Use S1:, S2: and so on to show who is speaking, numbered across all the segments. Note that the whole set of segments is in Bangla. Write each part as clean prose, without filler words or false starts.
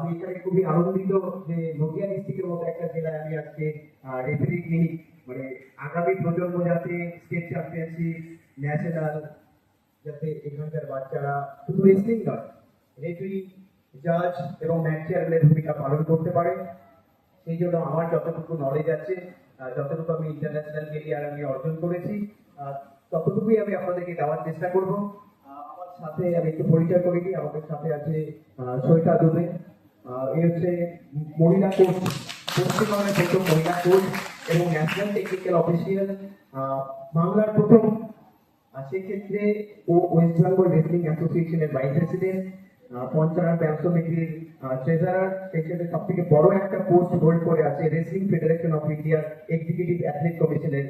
S1: আমি এখানে খুবই আনন্দিত যে নদিয়া ডিস্ট্রিক্টের মতো একটা জেলায় আমি আজকে রেফারি ক্লিনিক মানে আগামী প্রজন্ম যাতে স্টেট চ্যাম্পিয়নশিপ ন্যাশনাল যাতে এখানকার বাচ্চারা শুধু রেসলিং নয় রেফারি জাজ এবং ম্যাচ চেয়ারম্যানের ভূমিকা পালন করতে পারে। সেই জন্য আমার যতটুকু নলেজ আছে যতটুকু আমি ইন্টারন্যাশনাল কেরিয়ার আমি অর্জন করেছি ততটুকুই আমি আপনাদেরকে দেওয়ার চেষ্টা করব। আমার সাথে আমি একটু পরিচয় করে দিই, আমাদের সাথে আছে সৈতা দুবে, এই হচ্ছে মহিলা কোচ, পশ্চিমবঙ্গের প্রথম মহিলা কোচ এবং ন্যাশনাল টেকনিক্যাল অফিসিয়াল, বাংলার প্রথম। সেক্ষেত্রে ও ওয়েস্ট বেঙ্গল রেসলিং অ্যাসোসিয়েশনের ভাইস প্রেসিডেন্ট, পঞ্চানন ব্যাংকমিটির ট্রেজারার, সেক্ষেত্রে সব থেকে বড় একটা পোস্ট হোল্ড করে আছে রেসলিং ফেডারেশন অফ ইন্ডিয়ার এক্সিকিউটিভ অ্যাথলেট কমিশনের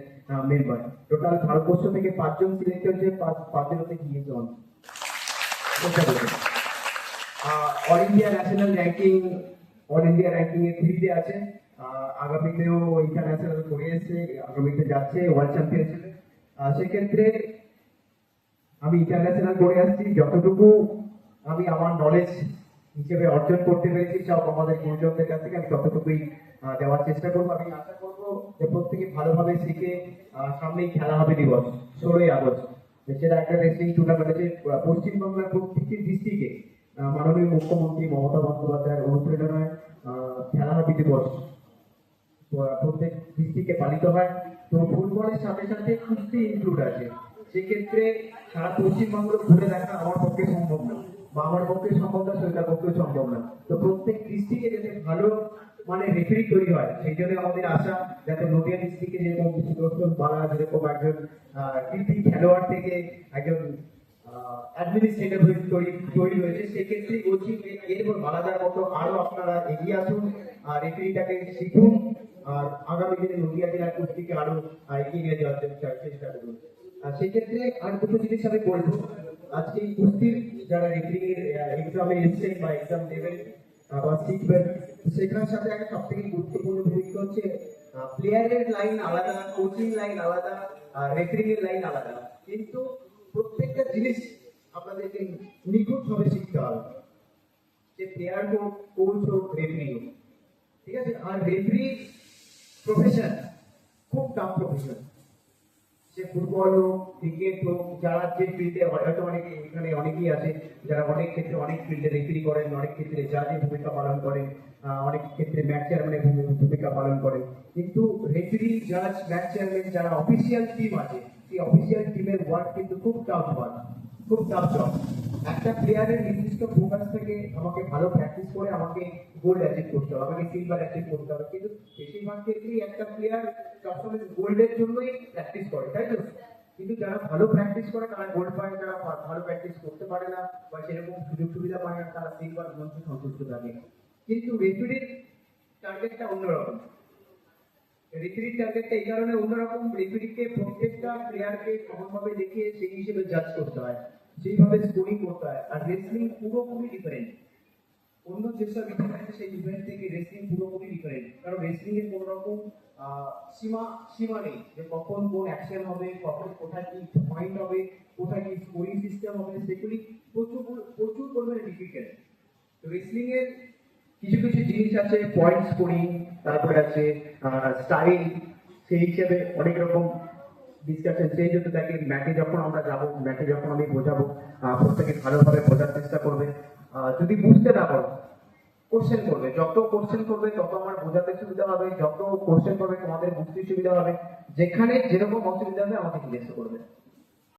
S1: মেম্বার। টোটাল ভারতবর্ষ থেকে 5 জন সিলেক্ট হয়েছে, 5 হতে গিয়েছে all India national ranking, all India ranking এ 3 আছে। আগামীতেও ইন্টারন্যাশনাল করে এসেছে, আগামীতে যাচ্ছে ওয়ার্ল্ড চ্যাম্পিয়নশিপে। সেক্ষেত্রে আমি ইন্টারন্যাশনাল করে আসছি, যতটুকু আমি আমার নলেজ হিসেবে অর্জন করতে পেরেছি সব আমাদের গুরুজনদের কাছ থেকে আমি ততটুকুই দেওয়ার চেষ্টা করবো। আমি আশা করবো যে প্রত্যেকে ভালোভাবে শিখে সামনেই খেলা হবে দিবস 16ই আগস্ট, সেটা একটা রেসলিং টুর্নামেন্ট আছে পশ্চিমবাংলার প্রত্যেকটি ডিস্ট্রিক্টে মাননীয় মুখ্যমন্ত্রী মমতা বন্দ্যোপাধ্যায়ের অনুপ্রেরণায় খেলা হবে দিবস প্রত্যেক ডিস্ট্রিক্টে পালিত হয়। তো ফুটবলের সাথে সাথে কুস্তি ইনক্লুড আছে, সেক্ষেত্রে সারা পশ্চিমবঙ্গ ঘুরে দেখা আমার পক্ষে সম্ভব না, বা আমার পক্ষে সম্ভব না, সরকার পক্ষে সম্ভব না। তো প্রত্যেক ডিস্ট্রিক্টে যাতে ভালো মানে রেফারি তৈরি হয় সেই জন্য আমাদের আশা, যাতে নদিয়া ডিস্ট্রিক্টে যেরকম সুদর্শন বালা যেরকম একজন কৃতি খেলোয়াড় থেকে একজন অ্যাডমিনিস্ট্রেটর তৈরি হয়েছে, সেক্ষেত্রে বলছি এরপর বালাদার মতো আরো আপনারা এগিয়ে আসুন আর রেফারিটাকে শিখুন আর আগামী দিনে নদিয়া জেলার কুস্তিকে আরো এগিয়ে নিয়ে যাওয়ার চেষ্টা করুন। সেক্ষেত্রে আর দুটো জিনিস আমি বলবো, আজকে এই কুস্তির যারা রেফারিং এর এক্সামে এসছেন বা এক্সাম দেবেন বা শিখবেন, সেখানের সাথে একটা সব থেকে গুরুত্বপূর্ণ ভূমিকা হচ্ছে প্লেয়ারের লাইন আলাদা, কোচিং লাইন আলাদা, রেফারিং এর লাইন আলাদা, কিন্তু প্রত্যেকটা জিনিস আপনাদেরকে নিখুঁত ভাবে শিখতে হবে, যে প্লেয়ার হোক, কোচ হোক, রেফারি হোক, ঠিক আছে। আর রেফারি প্রফেশন খুব টাফ প্রফেশন, সে ফুটবল হোক, ক্রিকেট হোক, যারা যে ফিল্ডে হয়তো অনেকে এখানে অনেকেই আছে যারা অনেক ক্ষেত্রে অনেক ফিল্ডে রেফারি করেন, অনেক ক্ষেত্রে জাজের ভূমিকা পালন করেন, অনেক ক্ষেত্রে ম্যাচ চেয়ারম্যানের ভূমিকা পালন করেন, কিন্তু রেফারি, জাজ, ম্যাচ চেয়ারম্যান যারা অফিসিয়াল টিম আছে সেই অফিসিয়াল টিমের ওয়ার্ক কিন্তু খুব টাফ ওয়ার্ক, খুব টাফ জব। একটা প্লেয়ারের নির্দিষ্ট ফোকাস থেকে আমাকে ভালো প্র্যাকটিস করে আমাকে গোল্ড অ্যাচিভ করতে হবে, আমাকে সিলভার অ্যাচিভ করতে হবে, কিন্তু বেশিরভাগ ক্ষেত্রেই একটা প্লেয়ার সবসময় গোল্ডের জন্যই প্র্যাকটিস করে, তাই তো? কিন্তু যারা ভালো প্র্যাকটিস করে তারা গোল্ড পায়, যারা ভালো প্র্যাকটিস করতে পারে না বা সেরকম সুযোগ সুবিধা পায় না তারা সিলভার মঞ্চে সন্তুষ্ট থাকে। কিন্তু রেফারির টার্গেটটা অন্যরকম, রেফারির টার্গেটটা এই কারণে অন্যরকম, রেফারিকে প্রত্যেকটা প্লেয়ারকে সমানভাবে দেখে সেই হিসেবে জাজ করতে হয়, সেইভাবে স্কোরিং করতে হয়। আর রেসলিং পুরোপুরি ডিফারেন্ট, অন্য যেসব ইভেন্ট আছে সেই ইভেন্ট থেকে রেসলিং পুরোপুরি ডিফারেন্ট, কারণ রেসলিং এর কোনো রকম সীমা নেই যে কখন কোন অ্যাকশন হবে, কখন কোথায় কি পয়েন্ট হবে, কোথায় কি স্কোরিং সিস্টেম হবে, সেগুলি প্রচুর প্রচুর পরিমাণে ডিফিকাল্ট। তো রেসলিং এর কিছু কিছু জিনিস আছে, পয়েন্ট স্কোরিং, তারপরে আছে স্টাইল, সেই হিসেবে অনেক রকম ডিসকাশন। সেই জন্য তাকে ম্যাচে যখন আমরা যাবো, ম্যাচে যখন আমি বোঝাবো, প্রত্যেকে ভালোভাবে বোঝার চেষ্টা করবে। যদি বুঝতে না পারো কোশ্চেন করবে, যত কোশ্চেন করবে তত আমার বোঝাতে সুবিধা হবে, যত কোশ্চেন করবে তোমাদের বুঝতে সুবিধা হবে, যেখানে যেরকম অসুবিধা হবে আমাকে জিজ্ঞেস করবে।